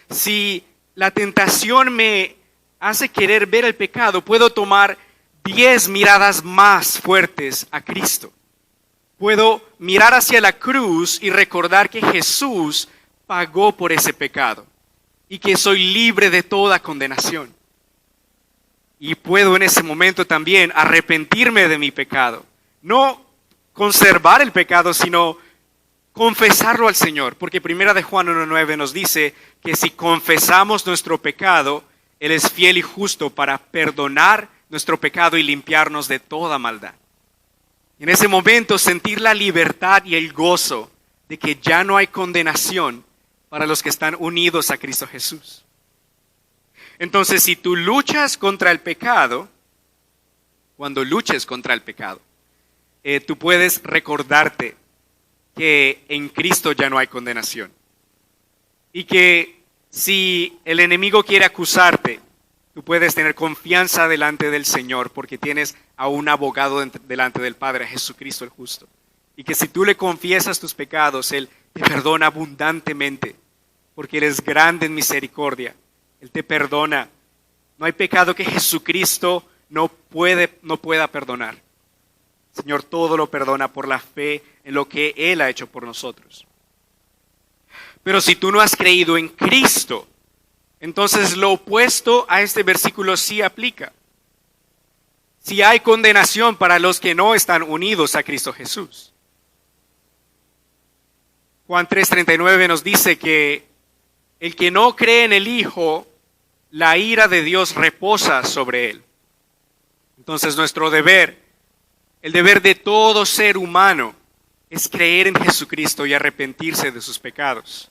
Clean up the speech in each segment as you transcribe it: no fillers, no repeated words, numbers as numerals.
Si la tentación me hace querer ver el pecado, puedo tomar 10 miradas más fuertes a Cristo. Puedo mirar hacia la cruz y recordar que Jesús pagó por ese pecado y que soy libre de toda condenación. Y puedo en ese momento también arrepentirme de mi pecado. No conservar el pecado, sino confesarlo al Señor. Porque 1 de Juan 1:9 nos dice que si confesamos nuestro pecado, Él es fiel y justo para perdonar nuestro pecado y limpiarnos de toda maldad. En ese momento sentir la libertad y el gozo de que ya no hay condenación para los que están unidos a Cristo Jesús. Entonces, si tú luchas contra el pecado, cuando luches contra el pecado, tú puedes recordarte que en Cristo ya no hay condenación. Y que si el enemigo quiere acusarte, tú puedes tener confianza delante del Señor porque tienes a un abogado delante del Padre, Jesucristo el justo. Y que si tú le confiesas tus pecados, Él te perdona abundantemente porque Él es grande en misericordia. Él te perdona. No hay pecado que Jesucristo no pueda perdonar. El Señor todo lo perdona por la fe en lo que Él ha hecho por nosotros. Pero si tú no has creído en Cristo, entonces lo opuesto a este versículo sí aplica. Si hay condenación para los que no están unidos a Cristo Jesús. Juan 3:39 nos dice que el que no cree en el Hijo, la ira de Dios reposa sobre él. Entonces nuestro deber, el deber de todo ser humano, es creer en Jesucristo y arrepentirse de sus pecados.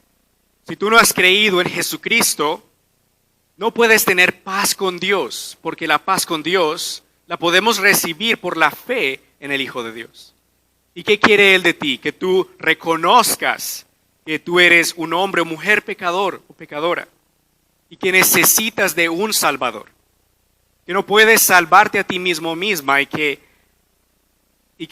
Si tú no has creído en Jesucristo, no puedes tener paz con Dios, porque la paz con Dios la podemos recibir por la fe en el Hijo de Dios. ¿Y qué quiere Él de ti? Que tú reconozcas que tú eres un hombre o mujer pecador o pecadora y que necesitas de un Salvador. Que no puedes salvarte a ti mismo misma y que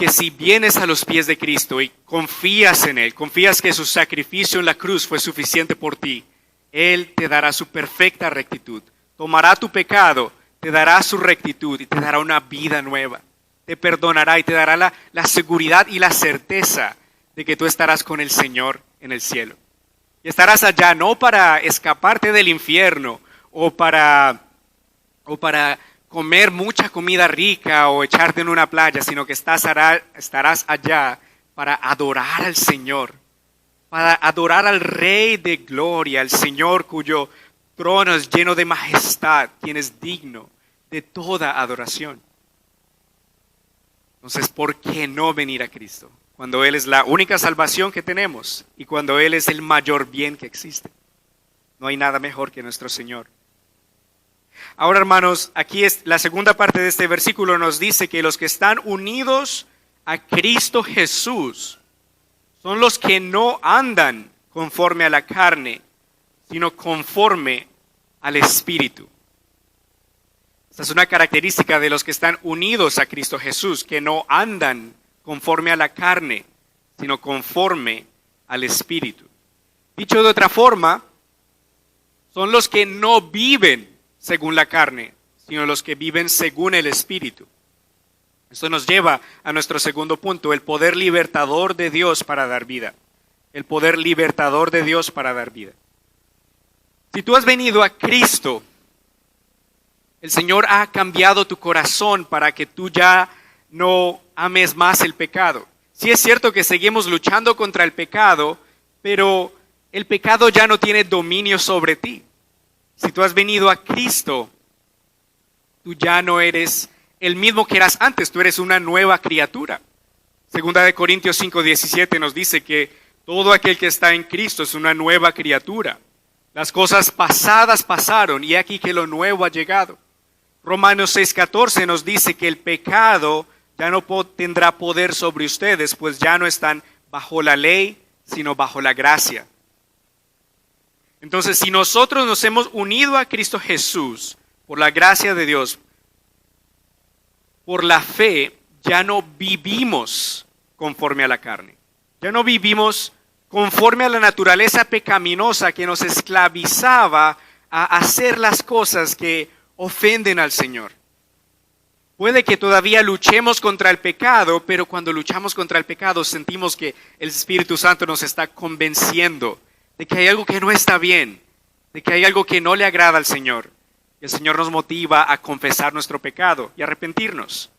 si vienes a los pies de Cristo y confías en Él, confías que su sacrificio en la cruz fue suficiente por ti, Él te dará su perfecta rectitud, tomará tu pecado, te dará su rectitud y te dará una vida nueva. Te perdonará y te dará la seguridad y la certeza de que tú estarás con el Señor en el cielo. Y estarás allá no para escaparte del infierno o para comer mucha comida rica o echarte en una playa, sino que estarás allá para adorar al Señor, para adorar al Rey de Gloria, al Señor cuyo trono es lleno de majestad, quien es digno de toda adoración. Entonces, ¿por qué no venir a Cristo? Cuando Él es la única salvación que tenemos y cuando Él es el mayor bien que existe. No hay nada mejor que nuestro Señor. Ahora, hermanos, aquí es la segunda parte de este versículo, nos dice que los que están unidos a Cristo Jesús son los que no andan conforme a la carne, sino conforme al Espíritu. Esta es una característica de los que están unidos a Cristo Jesús, que no andan conforme a la carne, sino conforme al Espíritu. Dicho de otra forma, son los que no viven según la carne, sino los que viven según el Espíritu. Esto nos lleva a nuestro segundo punto, el poder libertador de Dios para dar vida. El poder libertador de Dios para dar vida. Si tú has venido a Cristo, el Señor ha cambiado tu corazón para que tú ya no ames más el pecado. Sí es cierto que seguimos luchando contra el pecado, pero el pecado ya no tiene dominio sobre ti. Si tú has venido a Cristo, tú ya no eres el mismo que eras antes, tú eres una nueva criatura. Segunda de Corintios 5:17 nos dice que todo aquel que está en Cristo es una nueva criatura. Las cosas pasadas pasaron y aquí que lo nuevo ha llegado. Romanos 6:14 nos dice que el pecado ya no tendrá poder sobre ustedes, pues ya no están bajo la ley, sino bajo la gracia. Entonces, si nosotros nos hemos unido a Cristo Jesús por la gracia de Dios, por la fe, ya no vivimos conforme a la carne. Ya no vivimos conforme a la naturaleza pecaminosa que nos esclavizaba a hacer las cosas que ofenden al Señor. Puede que todavía luchemos contra el pecado, pero cuando luchamos contra el pecado sentimos que el Espíritu Santo nos está convenciendo de que hay algo que no está bien, de que hay algo que no le agrada al Señor. El Señor nos motiva a confesar nuestro pecado y arrepentirnos.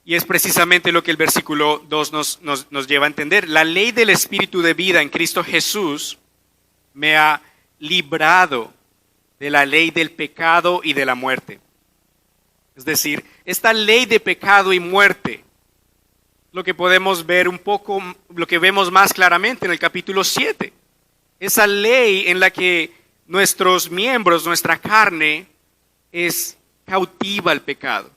Y es precisamente lo que el versículo 2 nos lleva a entender. La ley del Espíritu de vida en Cristo Jesús me ha librado de la ley del pecado y de la muerte. Es decir, esta ley de pecado y muerte, lo que podemos ver un poco, lo que vemos más claramente en el capítulo 7. Esa ley en la que nuestros miembros, nuestra carne, es cautiva al pecado,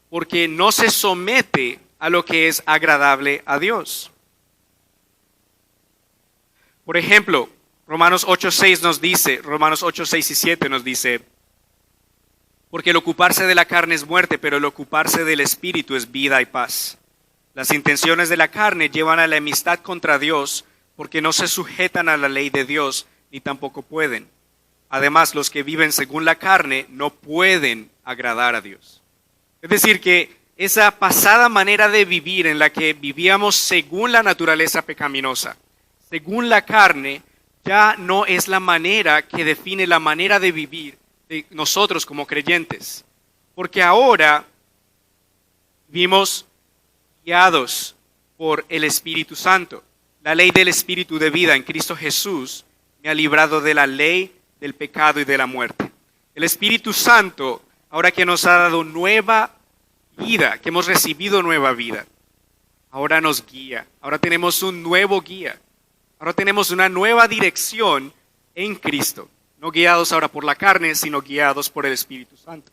porque no se somete a lo que es agradable a Dios. Por ejemplo, Romanos 8:6 nos dice, Romanos 8:6 y 7 nos dice, porque el ocuparse de la carne es muerte, pero el ocuparse del Espíritu es vida y paz. Las intenciones de la carne llevan a la enemistad contra Dios, porque no se sujetan a la ley de Dios, ni tampoco pueden. Además, los que viven según la carne no pueden agradar a Dios. Es decir, que esa pasada manera de vivir en la que vivíamos según la naturaleza pecaminosa, según la carne, ya no es la manera que define la manera de vivir de nosotros como creyentes. Porque ahora vivimos guiados por el Espíritu Santo. La ley del Espíritu de vida en Cristo Jesús me ha librado de la ley del pecado y de la muerte. El Espíritu Santo, ahora que nos ha dado nueva vida, que hemos recibido nueva vida, ahora nos guía. Ahora tenemos un nuevo guía. Ahora tenemos una nueva dirección en Cristo. No guiados ahora por la carne, sino guiados por el Espíritu Santo.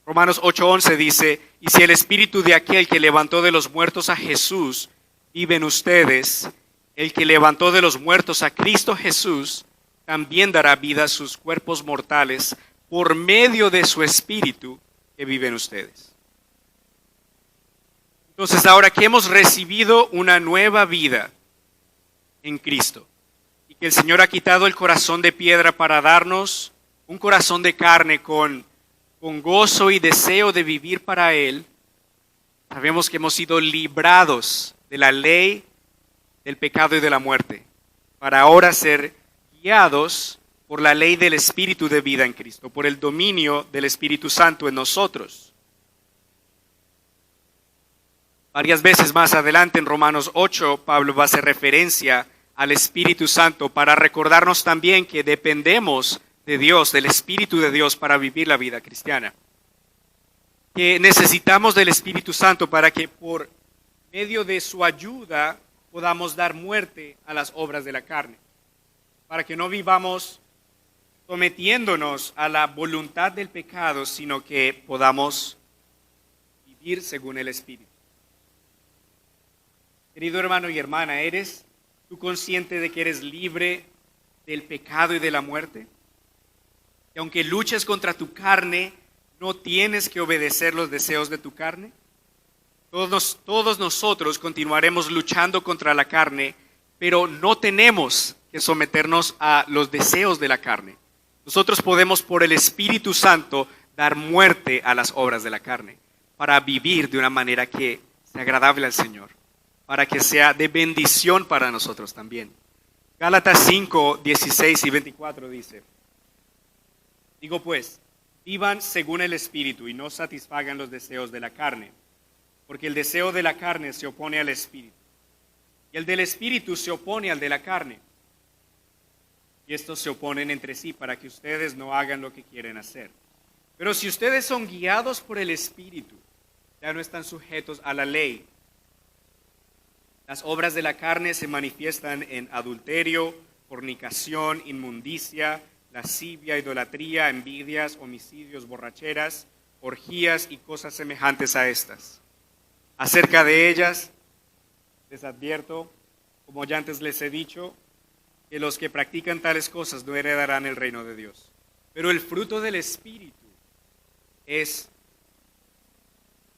Romanos 8:11 dice, y si el Espíritu de aquel que levantó de los muertos a Jesús vive en ustedes, el que levantó de los muertos a Cristo Jesús también dará vida a sus cuerpos mortales por medio de su Espíritu que vive en ustedes. Entonces, ahora que hemos recibido una nueva vida en Cristo, y que el Señor ha quitado el corazón de piedra para darnos un corazón de carne con gozo y deseo de vivir para Él, sabemos que hemos sido librados de la ley del pecado y de la muerte, para ahora ser guiados por la ley del Espíritu de vida en Cristo, por el dominio del Espíritu Santo en nosotros. Varias veces más adelante en Romanos 8, Pablo va a hacer referencia al Espíritu Santo para recordarnos también que dependemos de Dios, del Espíritu de Dios para vivir la vida cristiana. Que necesitamos del Espíritu Santo para que por medio de su ayuda podamos dar muerte a las obras de la carne. Para que no vivamos sometiéndonos a la voluntad del pecado, sino que podamos vivir según el Espíritu. Querido hermano y hermana, ¿eres tú consciente de que eres libre del pecado y de la muerte? Que aunque luches contra tu carne, no tienes que obedecer los deseos de tu carne. Todos nosotros continuaremos luchando contra la carne, pero no tenemos que someternos a los deseos de la carne. Nosotros podemos por el Espíritu Santo dar muerte a las obras de la carne, para vivir de una manera que sea agradable al Señor, para que sea de bendición para nosotros también. Gálatas 5, 16 y 24 dice, digo pues, vivan según el Espíritu y no satisfagan los deseos de la carne, porque el deseo de la carne se opone al Espíritu, y el del Espíritu se opone al de la carne. Y estos se oponen entre sí para que ustedes no hagan lo que quieren hacer. Pero si ustedes son guiados por el Espíritu, ya no están sujetos a la ley. Las obras de la carne se manifiestan en adulterio, fornicación, inmundicia, lascivia, idolatría, envidias, homicidios, borracheras, orgías y cosas semejantes a estas. Acerca de ellas, les advierto, como ya antes les he dicho, que los que practican tales cosas no heredarán el reino de Dios. Pero el fruto del Espíritu es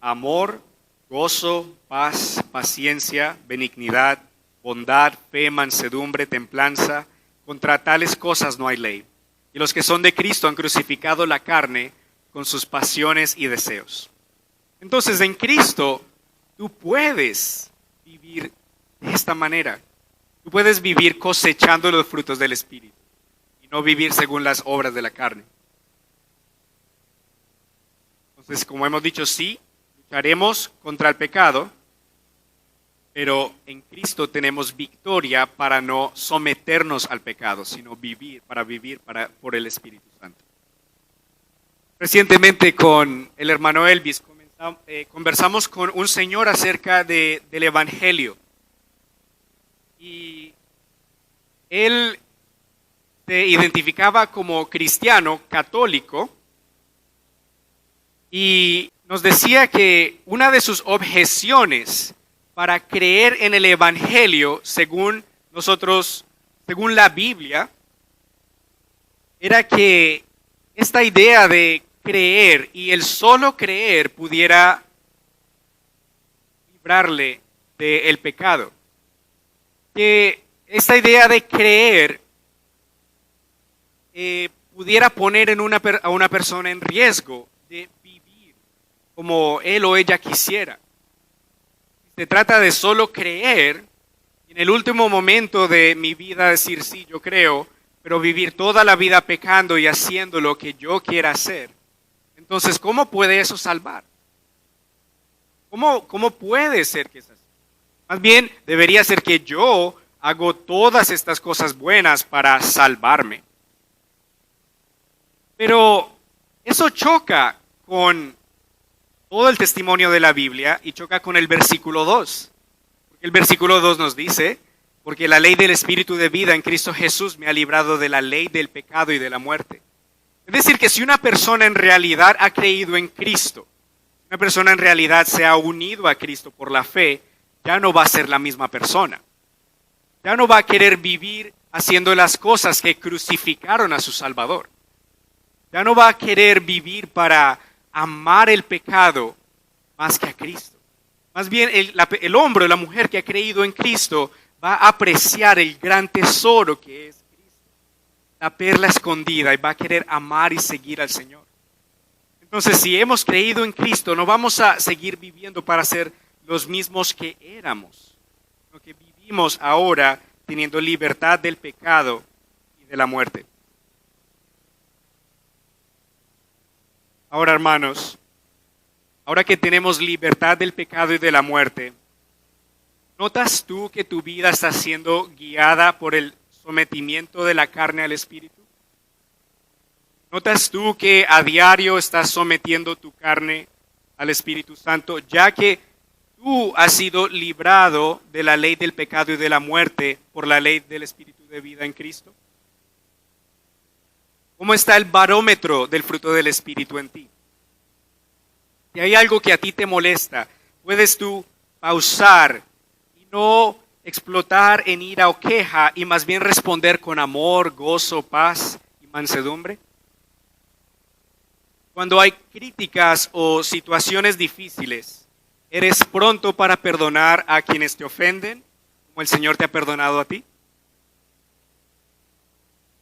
amor, gozo, paz, paciencia, benignidad, bondad, fe, mansedumbre, templanza. Contra tales cosas no hay ley. Y los que son de Cristo han crucificado la carne con sus pasiones y deseos. Entonces, en Cristo, tú puedes vivir de esta manera. Tú puedes vivir cosechando los frutos del Espíritu y no vivir según las obras de la carne. Entonces, como hemos dicho, sí, lucharemos contra el pecado, pero en Cristo tenemos victoria para no someternos al pecado, sino vivir por el Espíritu Santo. Recientemente con el hermano Elvis conversamos con un señor acerca del Evangelio. Y él se identificaba como cristiano católico y nos decía que una de sus objeciones para creer en el Evangelio, según la Biblia, era que esta idea de creer y el solo creer pudiera librarle del pecado. Que esta idea de creer pudiera poner a una persona en riesgo de vivir como él o ella quisiera. Se trata de solo creer, y en el último momento de mi vida decir sí, yo creo, pero vivir toda la vida pecando y haciendo lo que yo quiera hacer. Entonces, ¿cómo puede eso salvar? ¿Cómo puede ser que es así? Más bien, debería ser que yo hago todas estas cosas buenas para salvarme. Pero eso choca con todo el testimonio de la Biblia y choca con el versículo 2. Porque el versículo 2 nos dice, porque la ley del Espíritu de vida en Cristo Jesús me ha librado de la ley del pecado y de la muerte. Es decir, que si una persona en realidad ha creído en Cristo, una persona en realidad se ha unido a Cristo por la fe, ya no va a ser la misma persona. Ya no va a querer vivir haciendo las cosas que crucificaron a su Salvador. Ya no va a querer vivir para amar el pecado más que a Cristo. Más bien el hombre o la mujer que ha creído en Cristo va a apreciar el gran tesoro que es Cristo, la perla escondida, y va a querer amar y seguir al Señor. Entonces, si hemos creído en Cristo, no vamos a seguir viviendo para ser los mismos que éramos, sino que vivimos ahora teniendo libertad del pecado y de la muerte. Ahora, hermanos, ahora que tenemos libertad del pecado y de la muerte, ¿notas tú que tu vida está siendo guiada por el sometimiento de la carne al Espíritu? ¿Notas tú que a diario estás sometiendo tu carne al Espíritu Santo, ya que tú has sido librado de la ley del pecado y de la muerte por la ley del Espíritu de vida en Cristo? ¿Cómo está el barómetro del fruto del Espíritu en ti? Si hay algo que a ti te molesta, ¿puedes tú pausar y no explotar en ira o queja y más bien responder con amor, gozo, paz y mansedumbre? Cuando hay críticas o situaciones difíciles, ¿eres pronto para perdonar a quienes te ofenden, como el Señor te ha perdonado a ti?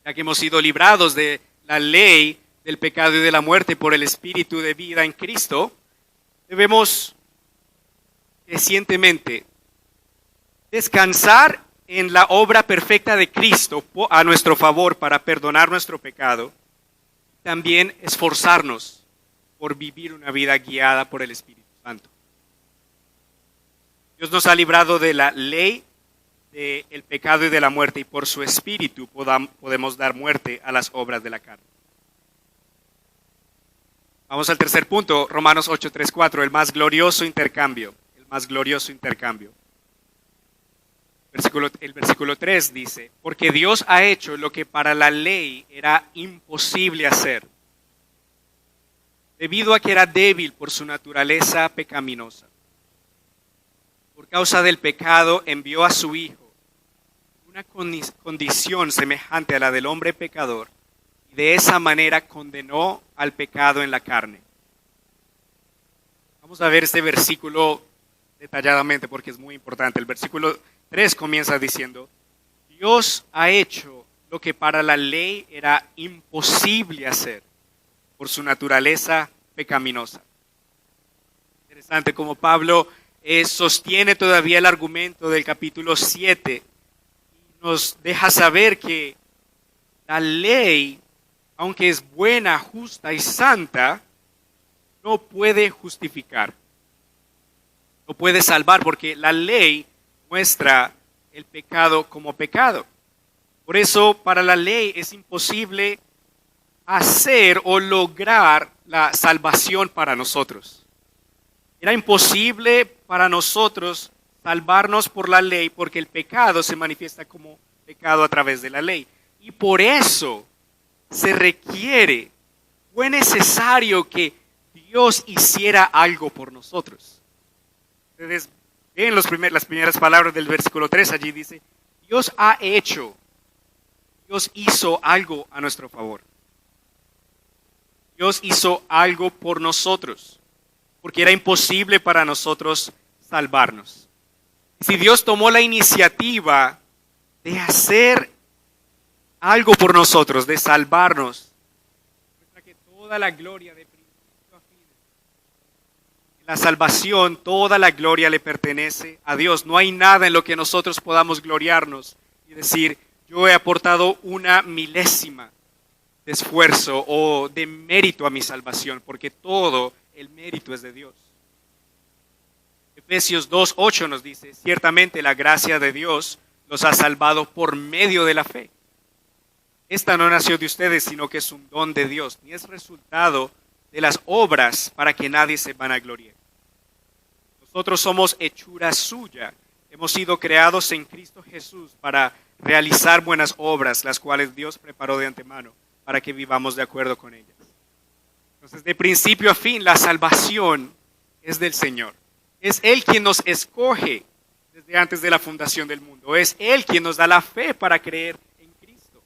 Ya que hemos sido librados de la ley del pecado y de la muerte por el Espíritu de vida en Cristo, debemos recientemente descansar en la obra perfecta de Cristo a nuestro favor para perdonar nuestro pecado. También esforzarnos por vivir una vida guiada por el Espíritu Santo. Dios nos ha librado de la ley del pecado y de la muerte, y por su Espíritu podemos dar muerte a las obras de la carne. Vamos al tercer punto, Romanos 8:3-4, el más glorioso intercambio. El más glorioso intercambio. El versículo 3 dice, porque Dios ha hecho lo que para la ley era imposible hacer, debido a que era débil por su naturaleza pecaminosa. Por causa del pecado envió a su Hijo, una condición semejante a la del hombre pecador, y de esa manera condenó al pecado en la carne. Vamos a ver este versículo detalladamente porque es muy importante. El versículo 3 comienza diciendo, Dios ha hecho lo que para la ley era imposible hacer por su naturaleza pecaminosa. Interesante como Pablo sostiene todavía el argumento del capítulo 7 y nos deja saber que la ley, aunque es buena, justa y santa, no puede justificar, no puede salvar, porque la ley muestra el pecado como pecado. Por eso, para la ley es imposible hacer o lograr la salvación para nosotros. Era imposible para nosotros salvarnos por la ley porque el pecado se manifiesta como pecado a través de la ley. Y por eso se requiere, fue necesario que Dios hiciera algo por nosotros. Ustedes ven las primeras palabras del versículo 3, allí dice, Dios ha hecho, Dios hizo algo a nuestro favor. Dios hizo algo por nosotros, porque era imposible para nosotros salvarnos. Si Dios tomó la iniciativa de hacer algo por nosotros, de salvarnos, muestra que toda la gloria de principio a fin, en la salvación, toda la gloria le pertenece a Dios. No hay nada en lo que nosotros podamos gloriarnos y decir, yo he aportado una milésima de esfuerzo o de mérito a mi salvación, porque todo el mérito es de Dios. Efesios 2:8 nos dice, ciertamente la gracia de Dios los ha salvado por medio de la fe. Esta no nació de ustedes, sino que es un don de Dios, ni es resultado de las obras para que nadie se vanaglorie. Nosotros somos hechura suya, hemos sido creados en Cristo Jesús para realizar buenas obras, las cuales Dios preparó de antemano para que vivamos de acuerdo con ellas. Entonces, de principio a fin, la salvación es del Señor. Es Él quien nos escoge desde antes de la fundación del mundo. Es Él quien nos da la fe para creer en Cristo.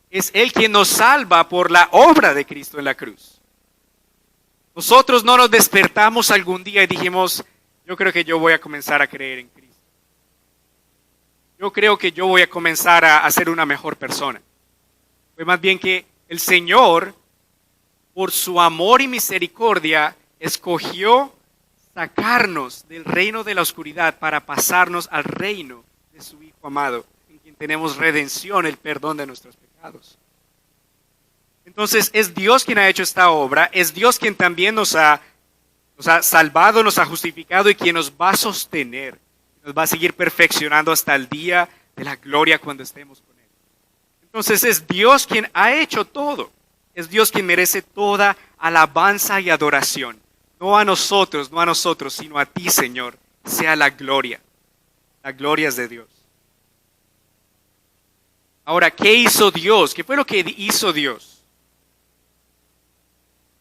Es Él quien nos salva por la obra de Cristo en la cruz. Nosotros no nos despertamos algún día y dijimos, yo creo que yo voy a comenzar a creer en Cristo. Yo creo que yo voy a comenzar a ser una mejor persona. Fue más bien que el Señor, por su amor y misericordia, escogió sacarnos del reino de la oscuridad para pasarnos al reino de su Hijo amado, en quien tenemos redención, el perdón de nuestros pecados. Entonces es Dios quien ha hecho esta obra, es Dios quien también nos ha salvado, nos ha justificado y quien nos va a sostener, nos va a seguir perfeccionando hasta el día de la gloria cuando estemos con Él. Entonces es Dios quien ha hecho todo, es Dios quien merece toda alabanza y adoración. No a nosotros, sino a ti, Señor, sea la gloria. La gloria es de Dios. Ahora, ¿qué hizo Dios? ¿Qué fue lo que hizo Dios?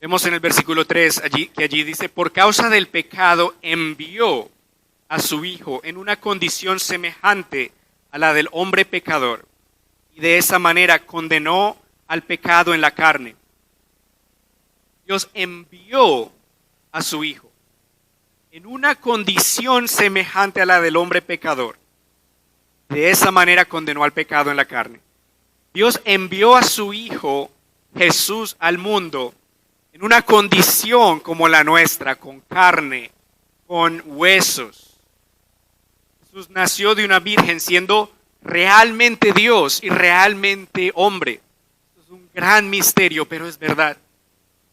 Vemos en el versículo 3 que allí dice, por causa del pecado envió a su Hijo en una condición semejante a la del hombre pecador, y de esa manera condenó al pecado en la carne. Dios envió a su Hijo en una condición semejante a la del hombre pecador. De esa manera condenó al pecado en la carne. Dios envió a su Hijo Jesús al mundo en una condición como la nuestra, con carne, con huesos. Jesús nació de una virgen siendo realmente Dios y realmente hombre. Es un gran misterio, pero es verdad.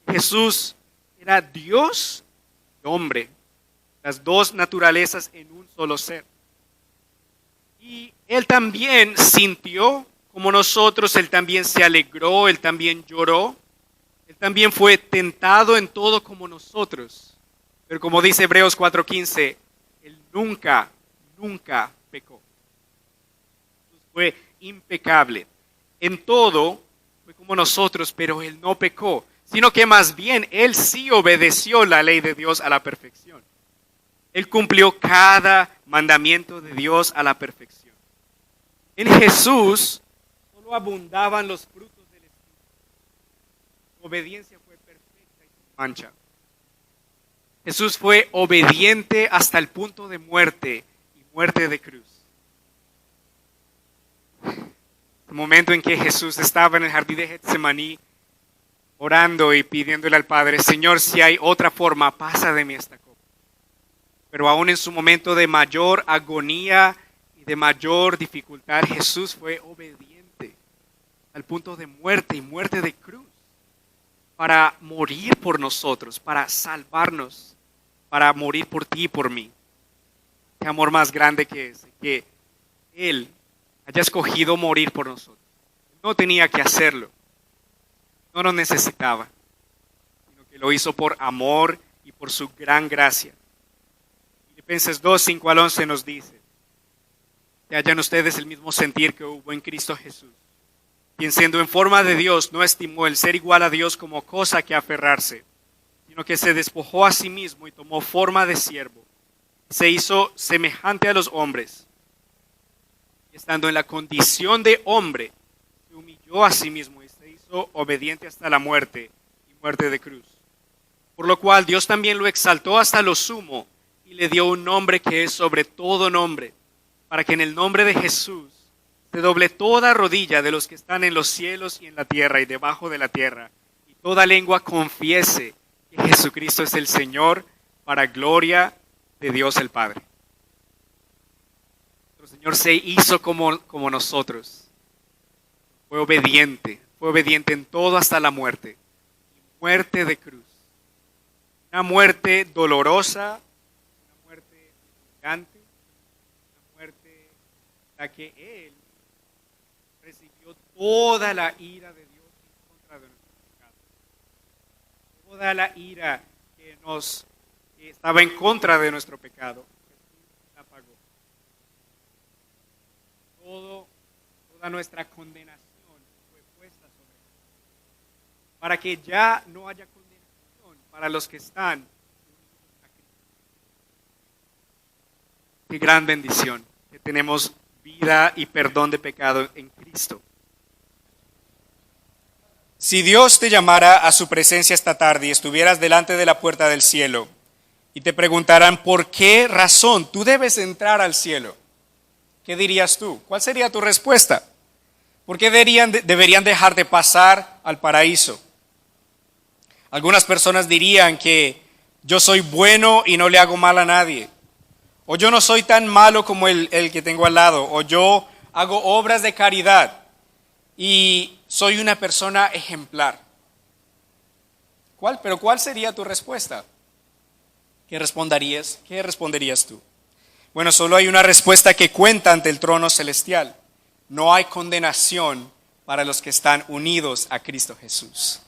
Jesús era Dios y hombre, las dos naturalezas en un solo ser. Y Él también sintió como nosotros, Él también se alegró, Él también lloró, Él también fue tentado en todo como nosotros. Pero como dice Hebreos 4:15, Él nunca pecó. Fue impecable. En todo fue como nosotros, pero Él no pecó, sino que más bien Él sí obedeció la ley de Dios a la perfección. Él cumplió cada mandamiento de Dios a la perfección. En Jesús solo abundaban los frutos del Espíritu. Su obediencia fue perfecta y sin mancha. Jesús fue obediente hasta el punto de muerte y muerte de cruz. El momento en que Jesús estaba en el jardín de Getsemaní, orando y pidiéndole al Padre, Señor, si hay otra forma, pasa de mí esta copa. Pero aún en su momento de mayor agonía y de mayor dificultad, Jesús fue obediente al punto de muerte y muerte de cruz, para morir por nosotros, para salvarnos, para morir por ti y por mí. Qué amor más grande que ese, que Él haya escogido morir por nosotros. No tenía que hacerlo, no nos necesitaba, sino que lo hizo por amor y por su gran gracia. Filipenses 2, 5 al 11 nos dice que hayan ustedes el mismo sentir que hubo en Cristo Jesús, quien siendo en forma de Dios no estimó el ser igual a Dios como cosa que aferrarse, sino que se despojó a sí mismo y tomó forma de siervo. Se hizo semejante a los hombres. Y estando en la condición de hombre, se humilló a sí mismo y se hizo obediente hasta la muerte y muerte de cruz. Por lo cual Dios también lo exaltó hasta lo sumo y le dio un nombre que es sobre todo nombre, para que en el nombre de Jesús se doble toda rodilla de los que están en los cielos y en la tierra y debajo de la tierra, y toda lengua confiese que Jesucristo es el Señor, para gloria de Dios el Padre. Nuestro Señor se hizo como nosotros. Fue obediente en todo hasta la muerte, muerte de cruz. Una muerte dolorosa, una muerte gigante, una muerte en la que Él recibió toda la ira de Dios en contra de nuestro pecado. Toda la ira que estaba en contra de nuestro pecado, Jesús la pagó. Toda nuestra condenación fue puesta sobre Él, para que ya no haya condenación para los que están unidos a Cristo. Qué gran bendición que tenemos vida y perdón de pecado en Cristo. Si Dios te llamara a su presencia esta tarde y estuvieras delante de la puerta del cielo y te preguntaran por qué razón tú debes entrar al cielo, ¿qué dirías tú? ¿Cuál sería tu respuesta? ¿Por qué deberían dejar de pasar al paraíso? Algunas personas dirían que yo soy bueno y no le hago mal a nadie, o yo no soy tan malo como el que tengo al lado, o yo hago obras de caridad y soy una persona ejemplar. ¿Cuál sería tu respuesta? ¿Qué responderías tú? Bueno, solo hay una respuesta que cuenta ante el trono celestial. No hay condenación para los que están unidos a Cristo Jesús.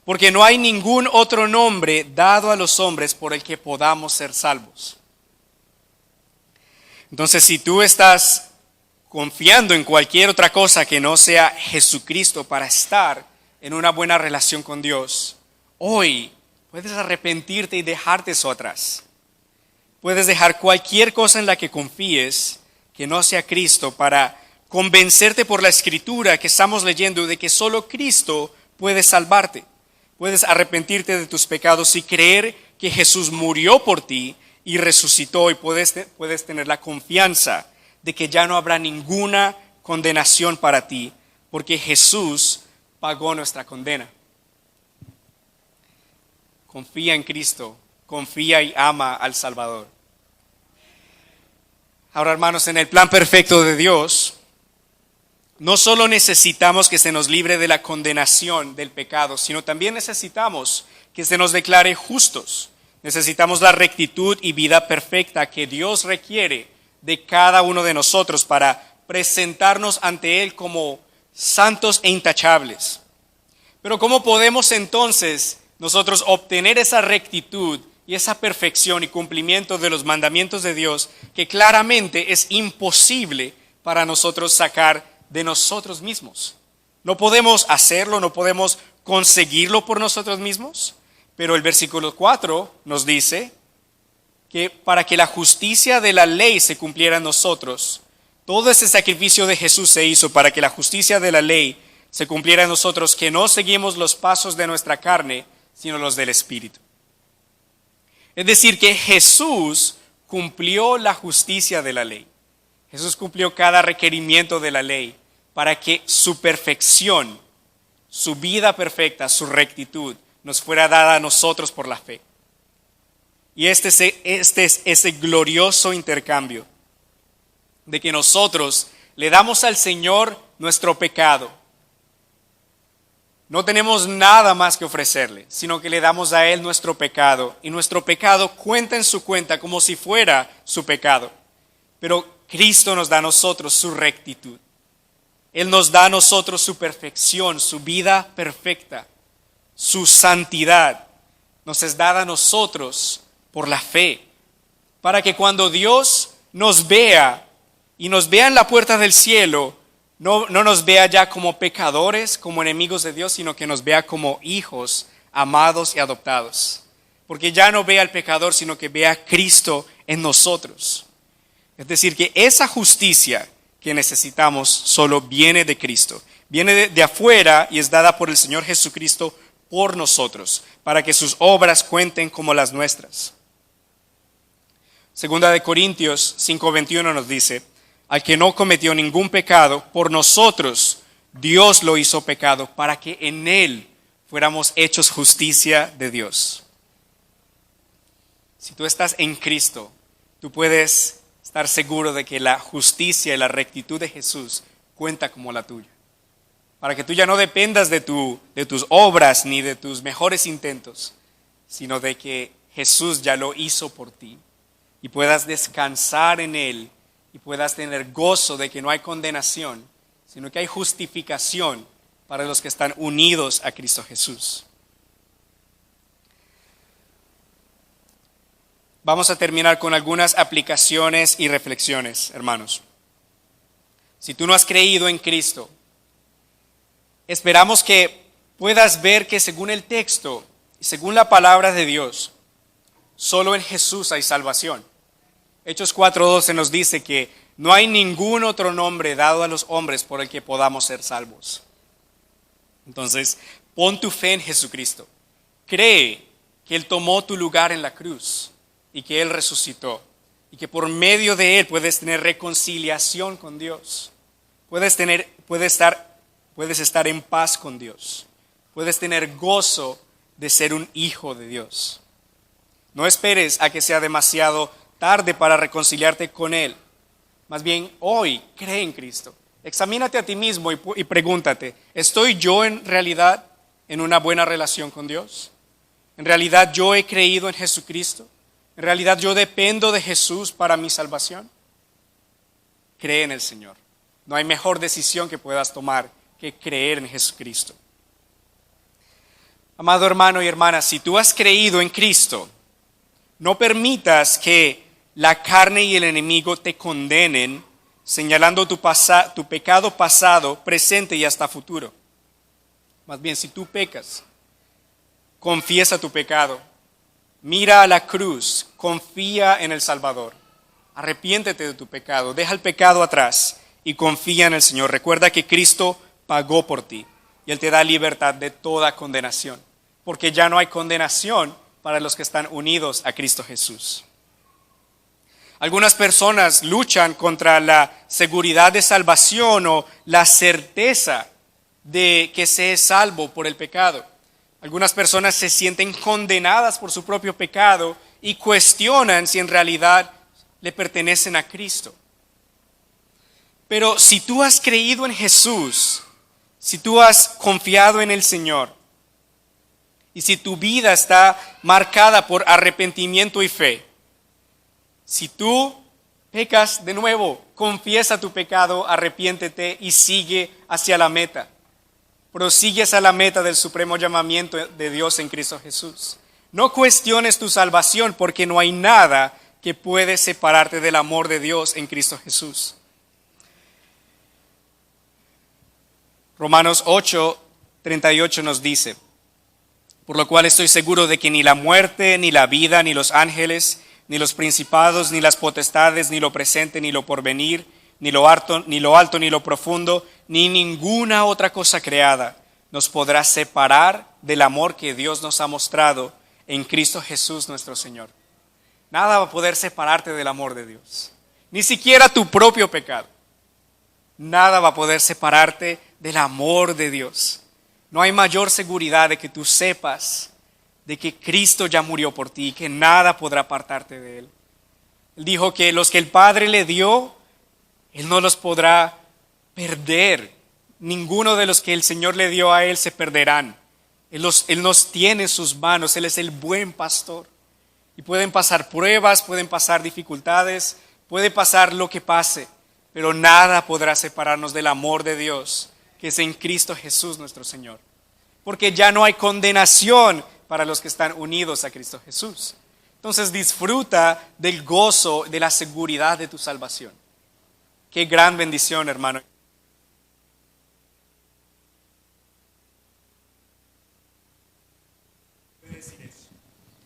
Porque no hay ningún otro nombre dado a los hombres por el que podamos ser salvos. Entonces, si tú estás confiando en cualquier otra cosa que no sea Jesucristo para estar en una buena relación con Dios, hoy puedes arrepentirte y dejarte eso atrás. Puedes dejar cualquier cosa en la que confíes que no sea Cristo para convencerte por la Escritura que estamos leyendo de que solo Cristo puede salvarte. Puedes arrepentirte de tus pecados y creer que Jesús murió por ti y resucitó, y puedes tener la confianza de que ya no habrá ninguna condenación para ti, porque Jesús pagó nuestra condena. Confía en Cristo, confía y ama al Salvador. Ahora, hermanos, en el plan perfecto de Dios, no solo necesitamos que se nos libre de la condenación del pecado, sino también necesitamos que se nos declare justos. Necesitamos la rectitud y vida perfecta que Dios requiere de cada uno de nosotros para presentarnos ante Él como santos e intachables. Pero ¿cómo podemos entonces nosotros obtener esa rectitud y esa perfección y cumplimiento de los mandamientos de Dios que claramente es imposible para nosotros sacar de nosotros mismos? No podemos hacerlo, no podemos conseguirlo por nosotros mismos, pero el versículo 4 nos dice que para que la justicia de la ley se cumpliera en nosotros, todo ese sacrificio de Jesús se hizo para que la justicia de la ley se cumpliera en nosotros, que no seguimos los pasos de nuestra carne, sino los del Espíritu. Es decir, que Jesús cumplió la justicia de la ley. Jesús cumplió cada requerimiento de la ley para que su perfección, su vida perfecta, su rectitud, nos fuera dada a nosotros por la fe. Y este es ese glorioso intercambio de que nosotros le damos al Señor nuestro pecado. No tenemos nada más que ofrecerle, sino que le damos a Él nuestro pecado. Y nuestro pecado cuenta en su cuenta como si fuera su pecado. Pero Cristo nos da a nosotros su rectitud. Él nos da a nosotros su perfección, su vida perfecta, su santidad. Nos es dada a nosotros por la fe, para que cuando Dios nos vea y nos vea en la puerta del cielo, no nos vea ya como pecadores, como enemigos de Dios, sino que nos vea como hijos amados y adoptados. Porque ya no vea al pecador, sino que vea a Cristo en nosotros. Es decir, que esa justicia que necesitamos solo viene de Cristo. Viene de afuera y es dada por el Señor Jesucristo por nosotros, para que sus obras cuenten como las nuestras. Segunda de Corintios 5:21 nos dice: al que no cometió ningún pecado, por nosotros Dios lo hizo pecado, para que en él fuéramos hechos justicia de Dios. Si tú estás en Cristo, tú puedes estar seguro de que la justicia y la rectitud de Jesús cuenta como la tuya. Para que tú ya no dependas de tus obras ni de tus mejores intentos, sino de que Jesús ya lo hizo por ti y puedas descansar en Él y puedas tener gozo de que no hay condenación, sino que hay justificación para los que están unidos a Cristo Jesús. Vamos a terminar con algunas aplicaciones y reflexiones, hermanos. Si tú no has creído en Cristo, esperamos que puedas ver que según el texto y según la palabra de Dios, solo en Jesús hay salvación. Hechos 4:12 nos dice que no hay ningún otro nombre dado a los hombres por el que podamos ser salvos. Entonces, pon tu fe en Jesucristo. Cree que Él tomó tu lugar en la cruz y que Él resucitó. Y que por medio de Él puedes tener reconciliación con Dios. Puedes estar en paz con Dios. Puedes tener gozo de ser un hijo de Dios. No esperes a que sea demasiado tarde para reconciliarte con Él. Más bien, hoy cree en Cristo. Examínate a ti mismo y pregúntate, ¿estoy yo en realidad en una buena relación con Dios? ¿En realidad yo he creído en Jesucristo? ¿En realidad yo dependo de Jesús para mi salvación? Cree en el Señor. No hay mejor decisión que puedas tomar que creer en Jesucristo. Amado hermano y hermana, si tú has creído en Cristo, no permitas que la carne y el enemigo te condenen, señalando tu pecado pasado, presente y hasta futuro. Más bien, si tú pecas, confiesa tu pecado, mira a la cruz, confía en el Salvador, arrepiéntete de tu pecado, deja el pecado atrás y confía en el Señor. Recuerda que Cristo pagó por ti y Él te da libertad de toda condenación, porque ya no hay condenación para los que están unidos a Cristo Jesús. Algunas personas luchan contra la seguridad de salvación o la certeza de que se es salvo por el pecado. Algunas personas se sienten condenadas por su propio pecado y cuestionan si en realidad le pertenecen a Cristo. Pero si tú has creído en Jesús, si tú has confiado en el Señor, y si tu vida está marcada por arrepentimiento y fe, si tú pecas de nuevo, confiesa tu pecado, arrepiéntete y sigue hacia la meta. Prosigues a la meta del supremo llamamiento de Dios en Cristo Jesús. No cuestiones tu salvación porque no hay nada que puede separarte del amor de Dios en Cristo Jesús. Romanos 8:38 nos dice: por lo cual estoy seguro de que ni la muerte, ni la vida, ni los ángeles, ni los principados, ni las potestades, ni lo presente, ni lo porvenir, ni lo alto, ni lo profundo, ni ninguna otra cosa creada nos podrá separar del amor que Dios nos ha mostrado en Cristo Jesús nuestro Señor. Nada va a poder separarte del amor de Dios, ni siquiera tu propio pecado. Nada va a poder separarte del amor de Dios. No hay mayor seguridad de que tú sepas de que Cristo ya murió por ti y que nada podrá apartarte de Él. Él dijo que los que el Padre le dio, Él no los podrá perder. Ninguno de los que el Señor le dio a Él se perderán. Él nos tiene en sus manos. Él es el buen pastor. Y pueden pasar pruebas, pueden pasar dificultades, puede pasar lo que pase, pero nada podrá separarnos del amor de Dios, que es en Cristo Jesús nuestro Señor. Porque ya no hay condenación para los que están unidos a Cristo Jesús. Entonces disfruta del gozo, de la seguridad de tu salvación. Qué gran bendición, hermano.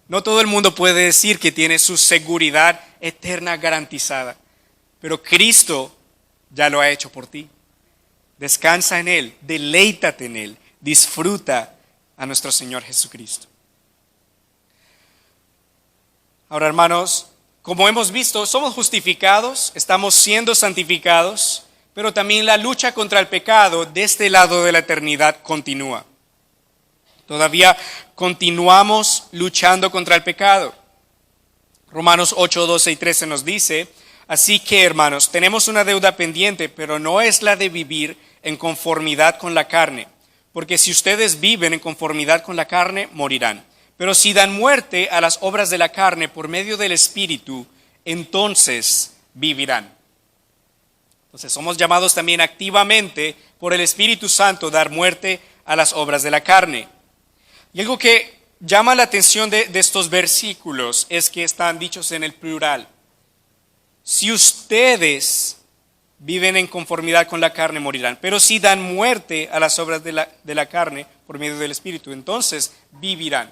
No todo el mundo puede decir que tiene su seguridad eterna garantizada, pero Cristo ya lo ha hecho por ti. Descansa en Él, deleítate en Él, disfruta a nuestro Señor Jesucristo. Ahora, hermanos, como hemos visto, somos justificados, estamos siendo santificados, pero también la lucha contra el pecado de este lado de la eternidad continúa. Todavía continuamos luchando contra el pecado. Romanos 8, 12 y 13 nos dice, así que, hermanos, tenemos una deuda pendiente, pero no es la de vivir en conformidad con la carne, porque si ustedes viven en conformidad con la carne, morirán. Pero si dan muerte a las obras de la carne por medio del Espíritu, entonces vivirán. Entonces somos llamados también activamente por el Espíritu Santo a dar muerte a las obras de la carne. Y algo que llama la atención de estos versículos es que están dichos en el plural. Si ustedes viven en conformidad con la carne, morirán. Pero si dan muerte a las obras de la carne por medio del Espíritu, entonces vivirán.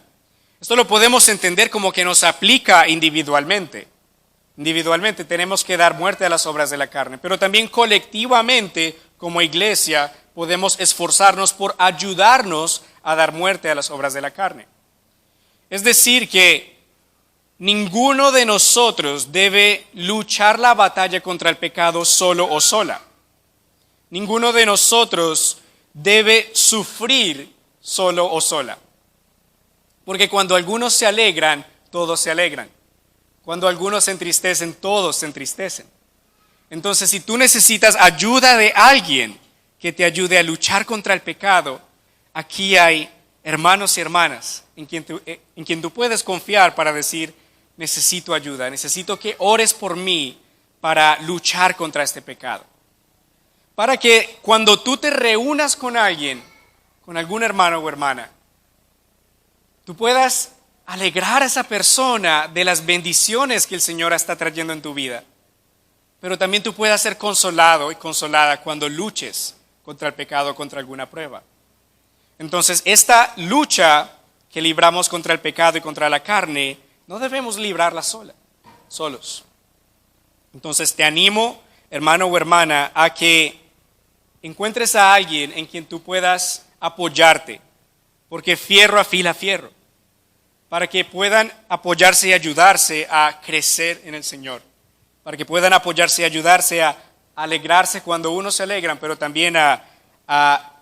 Esto lo podemos entender como que nos aplica individualmente. Individualmente tenemos que dar muerte a las obras de la carne, pero también colectivamente, como iglesia, podemos esforzarnos por ayudarnos a dar muerte a las obras de la carne. Es decir, que ninguno de nosotros debe luchar la batalla contra el pecado solo o sola. Ninguno de nosotros debe sufrir solo o sola. Porque cuando algunos se alegran, todos se alegran. Cuando algunos se entristecen, todos se entristecen. Entonces, si tú necesitas ayuda de alguien que te ayude a luchar contra el pecado, aquí hay hermanos y hermanas en quien tú puedes confiar para decir, necesito ayuda, necesito que ores por mí para luchar contra este pecado. Para que cuando tú te reúnas con alguien, con algún hermano o hermana, tú puedas alegrar a esa persona de las bendiciones que el Señor está trayendo en tu vida. Pero también tú puedas ser consolado y consolada cuando luches contra el pecado, contra alguna prueba. Entonces, esta lucha que libramos contra el pecado y contra la carne, no debemos librarla solos. Entonces, te animo, hermano o hermana, a que encuentres a alguien en quien tú puedas apoyarte, porque fierro afila fierro, para que puedan apoyarse y ayudarse a crecer en el Señor, para que puedan apoyarse y ayudarse a alegrarse cuando unos se alegran, pero también a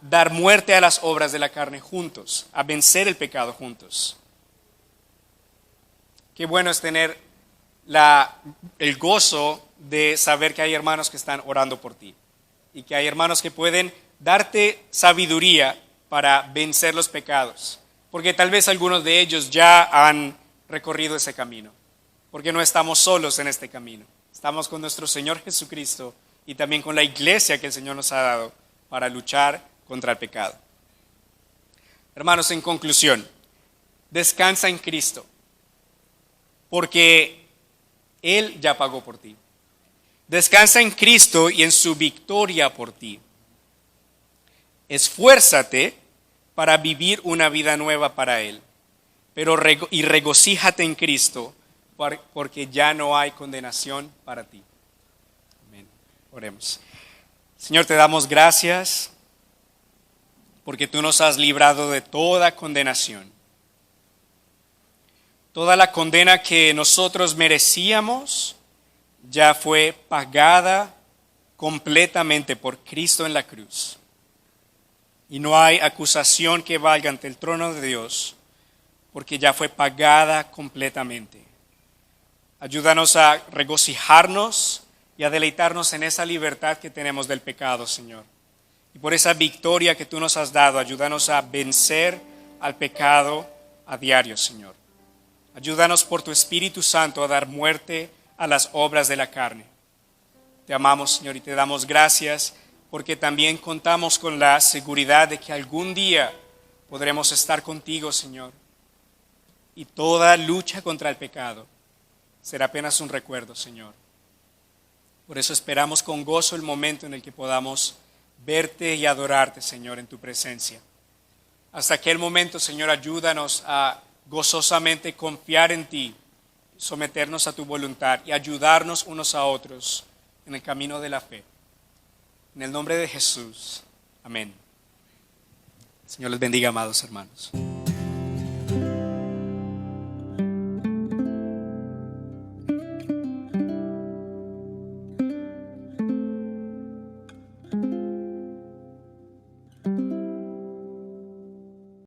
dar muerte a las obras de la carne juntos, a vencer el pecado juntos. Qué bueno es tener el gozo de saber que hay hermanos que están orando por ti y que hay hermanos que pueden darte sabiduría para vencer los pecados, porque tal vez algunos de ellos ya han recorrido ese camino, porque no estamos solos en este camino, estamos con nuestro Señor Jesucristo y también con la iglesia que el Señor nos ha dado para luchar contra el pecado. Hermanos, en conclusión, descansa en Cristo, porque Él ya pagó por ti. Descansa en Cristo y en su victoria por ti. Esfuérzate para vivir una vida nueva para Él, pero regocíjate en Cristo, porque ya no hay condenación para ti. Amén. Oremos. Señor, te damos gracias porque tú nos has librado de toda condenación. Toda la condena que nosotros merecíamos ya fue pagada completamente por Cristo en la cruz. Y no hay acusación que valga ante el trono de Dios, porque ya fue pagada completamente. Ayúdanos a regocijarnos y a deleitarnos en esa libertad que tenemos del pecado, Señor. Y por esa victoria que tú nos has dado, ayúdanos a vencer al pecado a diario, Señor. Ayúdanos por tu Espíritu Santo a dar muerte a las obras de la carne. Te amamos, Señor, y te damos gracias porque también contamos con la seguridad de que algún día podremos estar contigo, Señor. Y toda lucha contra el pecado será apenas un recuerdo, Señor. Por eso esperamos con gozo el momento en el que podamos verte y adorarte, Señor, en tu presencia. Hasta aquel momento, Señor, ayúdanos a gozosamente confiar en ti, someternos a tu voluntad y ayudarnos unos a otros en el camino de la fe. En el nombre de Jesús. Amén. Señor les bendiga, amados hermanos.